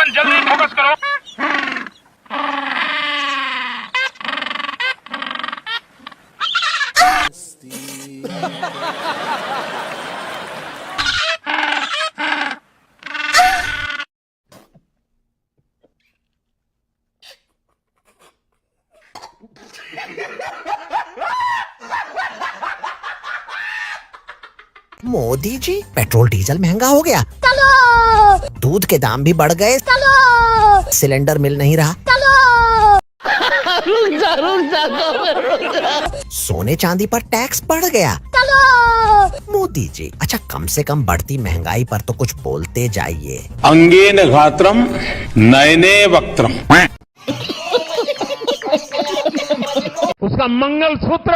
Everyone जल्दी focus करो। Modi ji, petrol diesel महंगा हो गया, दूध के दाम भी बढ़ गए, सिलेंडर मिल नहीं रहा, सोने चांदी पर टैक्स बढ़ गया। मोदी जी, अच्छा कम से कम बढ़ती महंगाई पर तो कुछ बोलते जाइए। अंगेन घात्रम नयने वक्त्रम। उसका मंगलसूत्र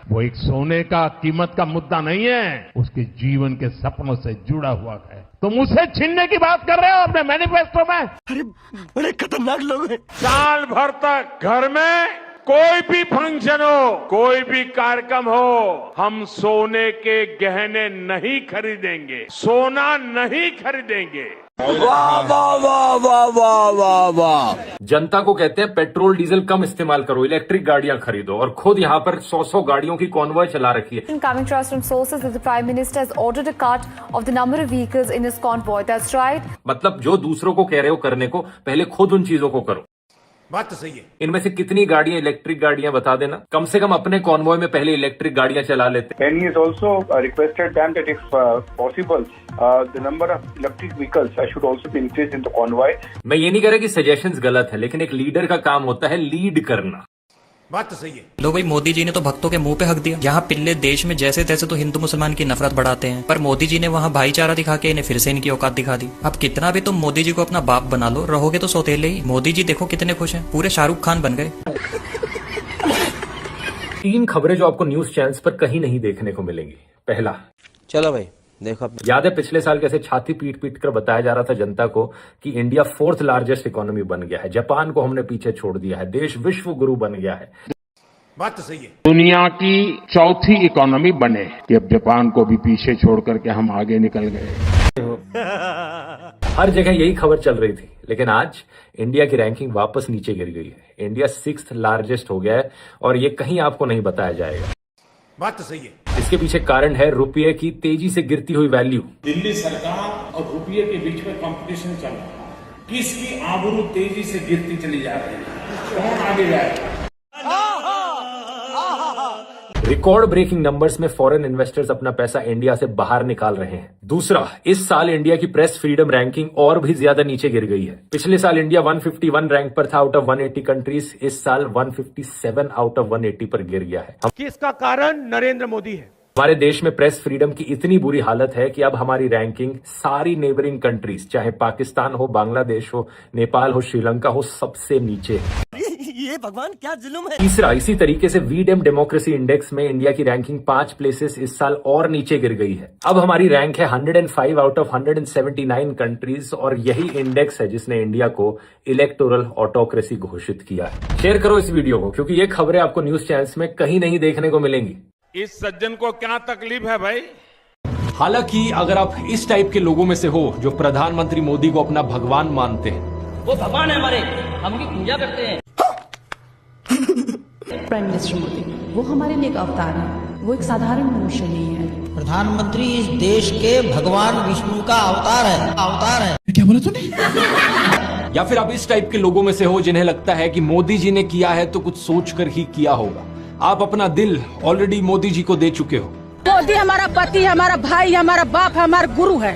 वो एक सोने का कीमत का मुद्दा नहीं है, उसके जीवन के सपनों से जुड़ा हुआ है। तुम उसे छीनने की बात कर रहे हो अपने मैनिफेस्टो में। अरे बड़े खतरनाक लोग हैं। साल भर तक घर में कोई भी फंक्शन हो, कोई भी कार्यक्रम हो, हम सोने के गहने नहीं खरीदेंगे, सोना नहीं खरीदेंगे। वाह वाह वाह वाह वाह वाह वाह। जनता को कहते हैं पेट्रोल डीजल कम इस्तेमाल करो, इलेक्ट्रिक गाड़ियां खरीदो, और खुद यहाँ पर 100 गाड़ियों की कॉन्वॉय चला रखी है। Coming to us from sources that the Prime Minister has ordered a cut of the number of vehicles in his convoy. That's right. मतलब जो दूसरों को कह रहे हो करने को, पहले खुद उन चीजों को करो। बात तो सही है। इनमें से कितनी गाड़ियां इलेक्ट्रिक गाड़ियां बता देना, कम से कम अपने कॉन्वॉय में पहले इलेक्ट्रिक गाड़ियां चला लेते। And he has also requested them that if possible, the number of electric vehicles should also be increased in the convoy. मैं ये नहीं कह रहा कि सजेशंस गलत है, लेकिन एक लीडर का काम होता है लीड करना। बात तो सही है। लो भाई, मोदी जी ने तो भक्तों के मुंह पे हक दिया। यहाँ पिल्ले देश में जैसे तैसे तो हिंदू मुसलमान की नफरत बढ़ाते हैं, पर मोदी जी ने वहाँ भाईचारा दिखा के इन्हें फिर से इनकी औकात दिखा दी। अब कितना भी तुम मोदी जी को अपना बाप बना लो, रहोगे तो सौतेले ही। मोदी जी देखो कितने खुश हैं, पूरे शाहरुख खान बन गए। 3 खबरें जो आपको न्यूज चैनल्स पर कहीं नहीं देखने को मिलेंगी। पहला, चलो भाई देखो, याद है पिछले साल कैसे छाती पीट पीट कर बताया जा रहा था जनता को कि इंडिया 4th लार्जेस्ट इकोनॉमी बन गया है, जापान को हमने पीछे छोड़ दिया है, देश विश्व गुरु बन गया है। बात तो सही है। दुनिया की 4थी इकोनॉमी बने कि अब जापान को भी पीछे छोड़ करके हम आगे निकल गए। हर जगह यही खबर चल रही थी, लेकिन आज इंडिया की रैंकिंग वापस नीचे गिर गई है। इंडिया 6th लार्जेस्ट हो गया है और ये कहीं आपको नहीं बताया जाएगा। बात तो सही है। इसके पीछे कारण है रुपये की तेजी से गिरती हुई वैल्यू। दिल्ली सरकार और रुपये के बीच में कंपटीशन चल रहा है, किसकी आबरू तेजी से गिरती चली जा रही है, कौन आगे जाएगा। रिकॉर्ड ब्रेकिंग नंबर्स में फॉरेन इन्वेस्टर्स अपना पैसा इंडिया से बाहर निकाल रहे हैं। दूसरा, इस साल इंडिया की प्रेस फ्रीडम रैंकिंग और भी ज्यादा नीचे गिर गई है। पिछले साल इंडिया 151 रैंक पर था आउट ऑफ 180 कंट्रीज, इस साल 157 आउट ऑफ 180 पर गिर गया है। इसका कारण नरेंद्र मोदी है। हमारे देश में प्रेस फ्रीडम की इतनी बुरी हालत है कि अब हमारी रैंकिंग सारी नेबरिंग कंट्रीज, चाहे पाकिस्तान हो, बांग्लादेश हो, नेपाल हो, श्रीलंका हो, सबसे नीचे है। ये भगवान क्या जुल्म है। तीसरा, इसी तरीके से वीडेम डेमोक्रेसी इंडेक्स में इंडिया की रैंकिंग 5 प्लेसेस इस साल और नीचे गिर गई है। अब हमारी रैंक है 105 आउट ऑफ 179 कंट्रीज, और यही इंडेक्स है जिसने इंडिया को इलेक्टोरल ऑटोक्रेसी घोषित किया है। शेयर करो इस वीडियो को, क्योंकि ये खबरें आपको न्यूज चैनल्स में कहीं नहीं देखने को मिलेंगी। इस सज्जन को क्या तकलीफ है भाई? हालांकि अगर आप इस टाइप के लोगों में से हो जो प्रधानमंत्री मोदी को अपना भगवान मानते हैं, वो भगवान है हमारे, हम उनकी पूजा करते हैं। प्राइम मिनिस्टर मोदी वो हमारे लिए एक अवतार है, वो एक साधारण मनुष्य नहीं है। प्रधानमंत्री इस देश के भगवान विष्णु का अवतार है। क्या बोला तूने? या फिर आप इस टाइप के लोगों में से हो जिन्हें लगता है कि मोदी जी ने किया है तो कुछ सोचकर ही किया होगा। आप अपना दिल ऑलरेडी मोदी जी को दे चुके हो। मोदी हमारा पति, हमारा भाई, हमारा बाप, हमारा गुरु है।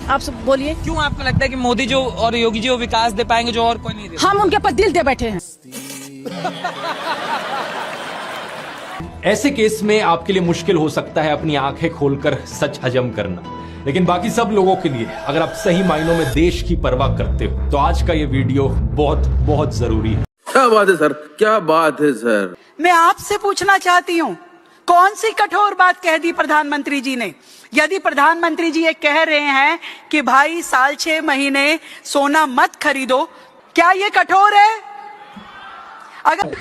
आप सब बोलिए, क्यों आपको लगता है कि मोदी जो और योगी जी वो विकास दे पाएंगे जो और कोई नहीं दे? हम उनके पर दिल दे बैठे हैं। ऐसे केस में आपके लिए मुश्किल हो सकता है अपनी आंखें खोलकर सच हजम करना, लेकिन बाकी सब लोगों के लिए अगर आप सही मायनों में देश की परवाह करते हो तो आज का ये वीडियो बहुत बहुत जरूरी है। क्या बात है सर, क्या बात है सर। मैं आपसे पूछना चाहती हूँ, कौन सी कठोर बात कह दी प्रधानमंत्री जी ने? यदि प्रधानमंत्री जी ये कह रहे हैं कि भाई साल 6 महीने सोना मत खरीदो, क्या ये कठोर है? अगर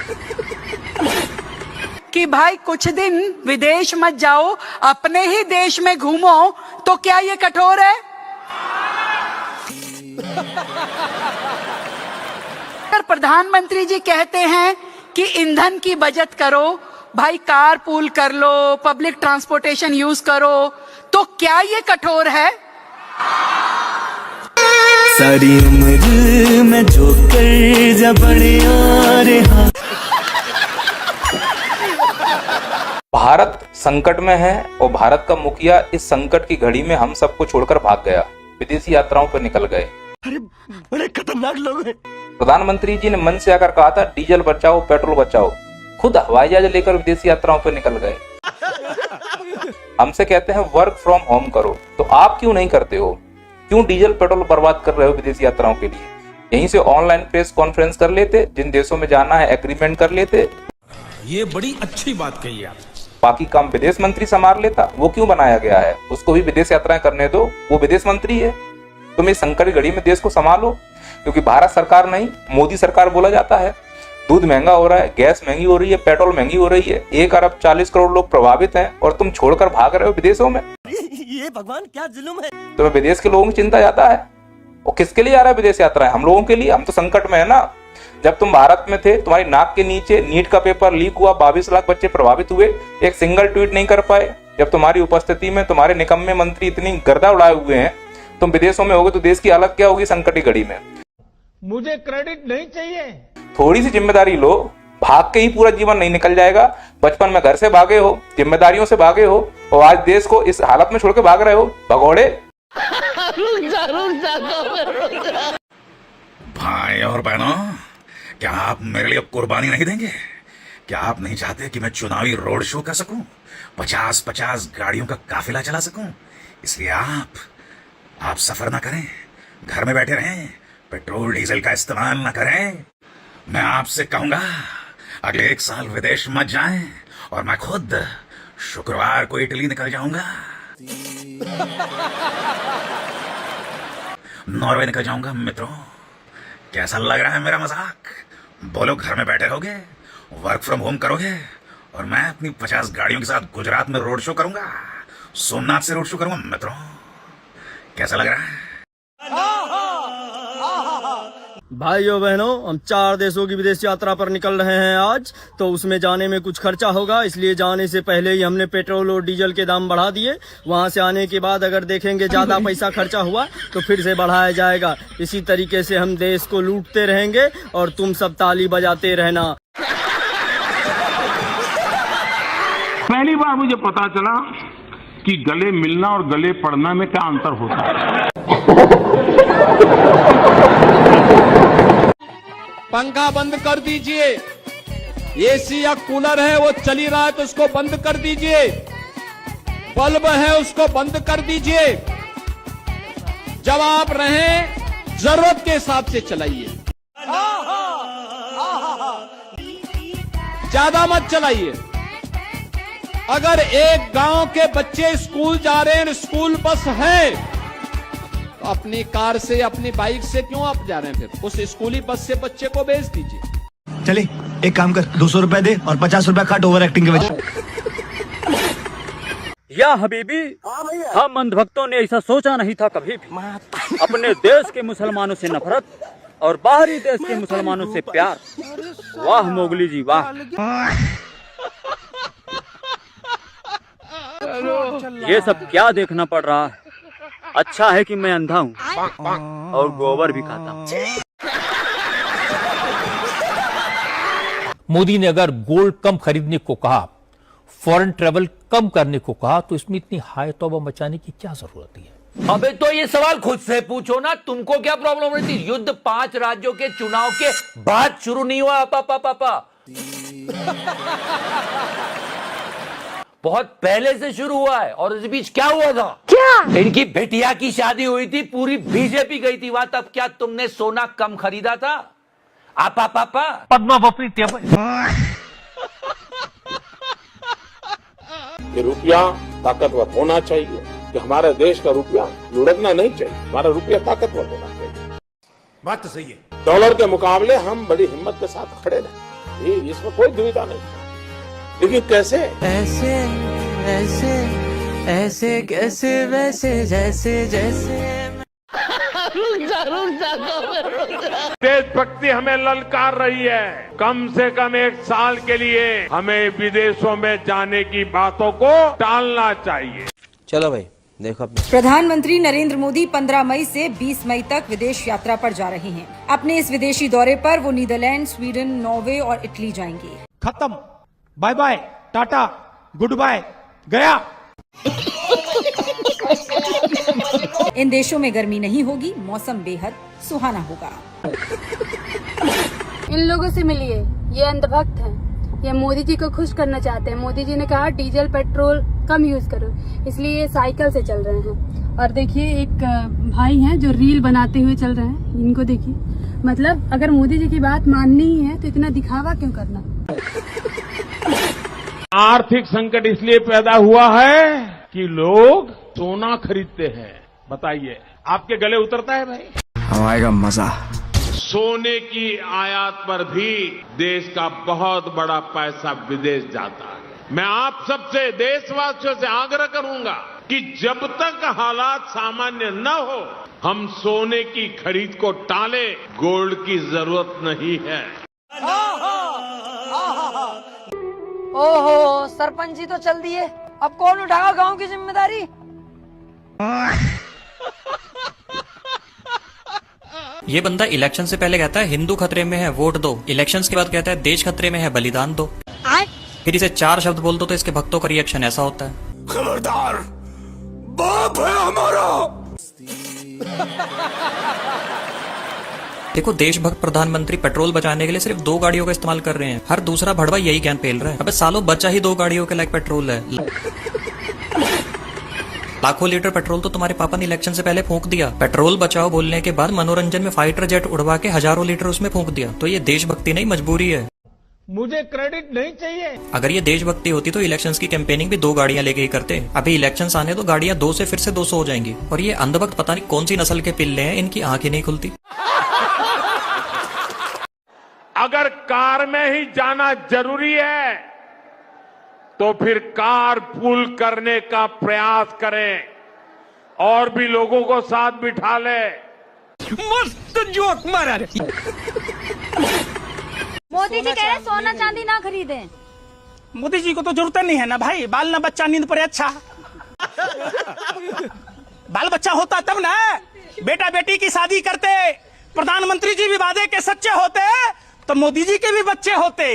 कि भाई कुछ दिन विदेश मत जाओ, अपने ही देश में घूमो, तो क्या ये कठोर है? अगर प्रधानमंत्री जी कहते हैं कि ईंधन की बचत करो, भाई कार पूल कर लो, पब्लिक ट्रांसपोर्टेशन यूज करो, तो क्या ये कठोर है? सारी उम्र में जो कर जबड़े आ रहा। भारत संकट में है और भारत का मुखिया इस संकट की घड़ी में हम सबको छोड़कर भाग गया, विदेशी यात्राओं पर निकल गए। अरे बड़े खतरनाक लोग हैं। प्रधानमंत्री जी ने मन से आकर कहा था डीजल बचाओ पेट्रोल बचाओ, खुद हवाई जहाज लेकर विदेशी यात्राओं पर निकल गए। हमसे कहते हैं वर्क फ्रॉम होम करो, तो आप क्यों नहीं करते हो? क्यों डीजल पेट्रोल बर्बाद कर रहे हो विदेशी यात्राओं के लिए? यहीं से ऑनलाइन प्रेस कॉन्फ्रेंस कर लेते, जिन देशों में जाना है एग्रीमेंट कर लेते। ये बड़ी अच्छी बात कही आप। बाकी काम विदेश मंत्री संभाल लेता, वो क्यों बनाया गया है? उसको भी विदेश यात्राएं करने दो, वो विदेश मंत्री है। तुम इस संकट की घड़ी में देश को संभालो, क्योंकि भारत सरकार नहीं मोदी सरकार बोला जाता है। दूध महंगा हो रहा है, गैस महंगी हो रही है, पेट्रोल महंगी हो रही है, 1 अरब 40 करोड़ लोग प्रभावित हैं और तुम छोड़कर भाग रहे हो विदेशों में। ये भगवान क्या जुल्म है। तुम्हें विदेश के लोगों की चिंता जाता है? और किसके लिए आ रहा है विदेश यात्राएं? हम लोगों के लिए। हम तो संकट में है ना। जब तुम भारत में थे, तुम्हारी नाक के नीचे नीट का पेपर लीक हुआ, 22 लाख बच्चे प्रभावित हुए, एक सिंगल ट्वीट नहीं कर पाए। जब तुम्हारी उपस्थिति में तुम्हारे निकम्मे मंत्री इतनी गर्दा उड़ाए हुए हैं, तुम विदेशों में होगे तो देश की हालत क्या होगी संकट की घड़ी में? मुझे क्रेडिट नहीं चाहिए। थोड़ी सी जिम्मेदारी लो। भाग के ही पूरा जीवन नहीं निकल जाएगा। बचपन में घर से भागे हो, जिम्मेदारियों से भागे हो, और आज देश को इस हालत में छोड़ के भाग रहे हो, भगोड़े। भाई और बहनों, क्या आप मेरे लिए कुर्बानी नहीं देंगे? क्या आप नहीं चाहते कि मैं चुनावी रोड शो कर सकूं, 50-50 गाड़ियों का काफिला चला सकूं? इसलिए आप सफर ना करें, घर में बैठे रहें, पेट्रोल डीजल का इस्तेमाल ना करें। मैं आपसे कहूंगा अगले 1 साल विदेश मत जाएं, और मैं खुद शुक्रवार को इटली निकल जाऊंगा, नॉर्वे निकल जाऊंगा। मित्रों, कैसा लग रहा है मेरा मजाक? बोलो, घर में बैठे रहोगे, वर्क फ्रॉम होम करोगे, और मैं अपनी 50 गाड़ियों के साथ गुजरात में रोड शो करूंगा, सोमनाथ से रोड शो करूंगा। मित्रों, कैसा लग रहा है? भाइयों बहनों, हम 4 देशों की विदेश यात्रा पर निकल रहे हैं आज। तो उसमें जाने में कुछ खर्चा होगा, इसलिए जाने से पहले ही हमने पेट्रोल और डीजल के दाम बढ़ा दिए। वहां से आने के बाद अगर देखेंगे ज्यादा पैसा खर्चा हुआ तो फिर से बढ़ाया जाएगा। इसी तरीके से हम देश को लूटते रहेंगे और तुम सब ताली बजाते रहना। पहली बार मुझे पता चला कि गले मिलना और गले पड़ना में क्या अंतर होता है। पंखा बंद कर दीजिए, एसी या कूलर है वो चली रहा है तो उसको बंद कर दीजिए, बल्ब है उसको बंद कर दीजिए। जब आप रहें जरूरत के हिसाब से चलाइए, ज्यादा मत चलाइए। अगर एक गांव के बच्चे स्कूल जा रहे हैं, स्कूल बस है, तो अपनी कार से अपनी बाइक से क्यों आप जा रहे हैं? फिर उस स्कूली बस से बच्चे को भेज दीजिए। चले एक काम कर, 200 रुपए दे और 50 रुपए काट ओवर एक्टिंग के वजह। या हबीबी, हम अंधभक्तों ने ऐसा सोचा नहीं था कभी भी। अपने देश के मुसलमानों से नफरत और बाहरी देश के मुसलमानों से प्यार। वाह मोगली जी वाह। ये सब क्या देखना पड़ रहा है? अच्छा है कि मैं अंधा हूँ और गोबर भी खाता हूँ। मोदी ने अगर गोल्ड कम खरीदने को कहा, फॉरेन ट्रेवल कम करने को कहा, तो इसमें इतनी हाय तौबा मचाने की क्या जरूरत है? अबे तो ये सवाल खुद से पूछो ना, तुमको क्या प्रॉब्लम रहती? युद्ध 5 राज्यों के चुनाव के बाद शुरू नहीं हुआ पापा। बहुत पहले से शुरू हुआ है। और इस बीच क्या हुआ था? क्या? इनकी बेटिया की शादी हुई थी, पूरी बीजेपी गई थी वहां। तब क्या तुमने सोना कम खरीदा था? आपा पापा पद्मा बपरी ये रुपया ताकतवर होना चाहिए, कि हमारे देश का रुपया लुढ़कना नहीं चाहिए, हमारा रुपया ताकतवर होना चाहिए। बात तो सही है। डॉलर के मुकाबले हम बड़ी हिम्मत के साथ खड़े रहे, इसमें कोई दुविधा नहीं। लेकिन कैसे? ऐसे ऐसे ऐसे कैसे वैसे जैसे जैसे देशभक्ति हमें ललकार रही है। कम से कम 1 साल के लिए हमें विदेशों में जाने की बातों को टालना चाहिए। चलो भाई देखो अपने। प्रधानमंत्री नरेंद्र मोदी 15 मई से 20 मई तक विदेश यात्रा पर जा रहे हैं। अपने इस विदेशी दौरे पर वो नीदरलैंड, स्वीडन, नॉर्वे और इटली जाएंगे। खत्म, bye bye, tata, good bye, गया। इन देशों में गर्मी नहीं होगी, मौसम बेहद सुहाना होगा। इन लोगों से मिलिए, ये अंधभक्त हैं। ये मोदी जी को खुश करना चाहते हैं। मोदी जी ने कहा डीजल पेट्रोल कम यूज करो, इसलिए ये साइकिल से चल रहे हैं। और देखिए एक भाई हैं जो रील बनाते हुए चल रहे हैं, इनको देखिए। मतलब अगर मोदी जी की बात माननी ही है तो इतना दिखावा क्यों करना। आर्थिक संकट इसलिए पैदा हुआ है कि लोग सोना खरीदते हैं। बताइए, आपके गले उतरता है भाई? आएगा मजा। सोने की आयात पर भी देश का बहुत बड़ा पैसा विदेश जाता है। मैं आप सबसे, देशवासियों से आग्रह करूंगा कि जब तक हालात सामान्य न हो, हम सोने की खरीद को टाले। गोल्ड की जरूरत नहीं है। ओहो, सरपंच जी तो चल दिए, अब कौन उठाएगा गांव की जिम्मेदारी। ये बंदा इलेक्शन से पहले कहता है हिंदू खतरे में है वोट दो, इलेक्शंस के बाद कहता है देश खतरे में है बलिदान दो। फिर इसे 4 शब्द बोल दो तो इसके भक्तों का रिएक्शन ऐसा होता है। खबरदार, बाप है हमारा। देखो, देशभक्त प्रधानमंत्री पेट्रोल बचाने के लिए सिर्फ 2 गाड़ियों का इस्तेमाल कर रहे हैं। हर दूसरा भड़वा यही ज्ञान पेल रहा है। अबे सालों, बचा ही 2 गाड़ियों के लायक पेट्रोल है। लाखों लीटर पेट्रोल तो तुम्हारे पापा ने इलेक्शन से पहले फूंक दिया। पेट्रोल बचाओ बोलने के बाद मनोरंजन में फाइटर जेट उड़वा के हजारों लीटर उसमें फूंक दिया। तो ये देशभक्ति नहीं, मजबूरी है। मुझे क्रेडिट नहीं चाहिए। अगर ये देशभक्ति होती तो इलेक्शंस की कैंपेनिंग भी 2 गाड़ियां लेके ही करते। अभी इलेक्शंस आने तो गाड़ियां 2 से फिर से 200 हो जाएंगी। और ये अंधभक्त पता नहीं कौन सी नस्ल के पिल्ले हैं, इनकी आंखें नहीं खुलती। अगर कार में ही जाना जरूरी है तो फिर कार पूल करने का प्रयास करें और भी लोगों को साथ बिठा ले। मस्त जोक मारा रे। मोदी जी कह रहे सोना चांदी ना खरीदें। मोदी जी को तो जरूरत नहीं है ना भाई, बाल ना बच्चा नींद पर अच्छा। बाल बच्चा होता तब ना बेटा बेटी की शादी करते, प्रधानमंत्री जी भी वादे के सच्चे होते तो मोदी जी के भी बच्चे होते।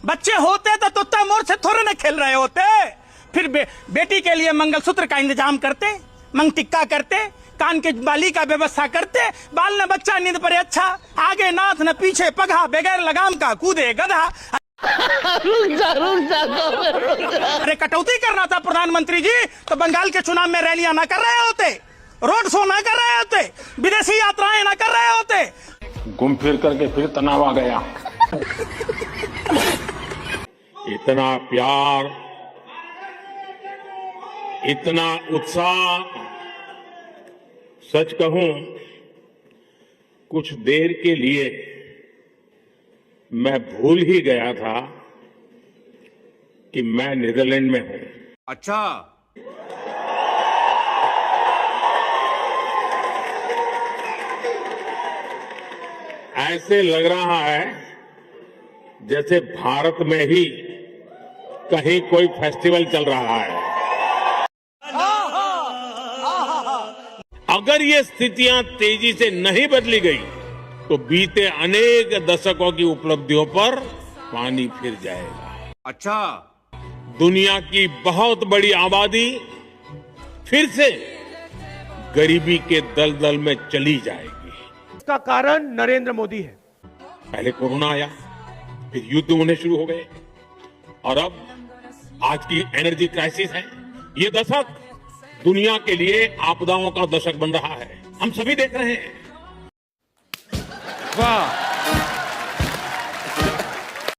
बच्चे होते तो तुत्ता मोर से थोड़े ना खेल रहे होते। फिर बेटी के लिए मंगलसूत्र का इंतजाम करते, मंग टिक्का करते, कान के बाली का व्यवस्था करते। बाल न बच्चा नींद पर अच्छा, आगे नाथ न पीछे पगहा, बगैर लगाम का कूदे गधा। अरे कटौती करना था प्रधानमंत्री जी तो बंगाल के चुनाव में रैलियां ना कर रहे होते, रोड शो ना कर रहे होते, विदेशी यात्राएं ना कर रहे होते। घूम फिर करके फिर तनाव आ गया। इतना प्यार, इतना उत्साह, सच कहूं कुछ देर के लिए मैं भूल ही गया था कि मैं नीदरलैंड में हूं। अच्छा, ऐसे लग रहा है जैसे भारत में ही कहीं कोई फेस्टिवल चल रहा है। अगर ये स्थितियां तेजी से नहीं बदली गई तो बीते अनेक दशकों की उपलब्धियों पर पानी फिर जाएगा। अच्छा, दुनिया की बहुत बड़ी आबादी फिर से गरीबी के दलदल में चली जाएगी। इसका कारण नरेंद्र मोदी है। पहले कोरोना आया, फिर युद्ध होने शुरू हो गए और अब आज की एनर्जी क्राइसिस है। ये दशक दुनिया के लिए आपदाओं का दशक बन रहा है, हम सभी देख रहे हैं। वाह।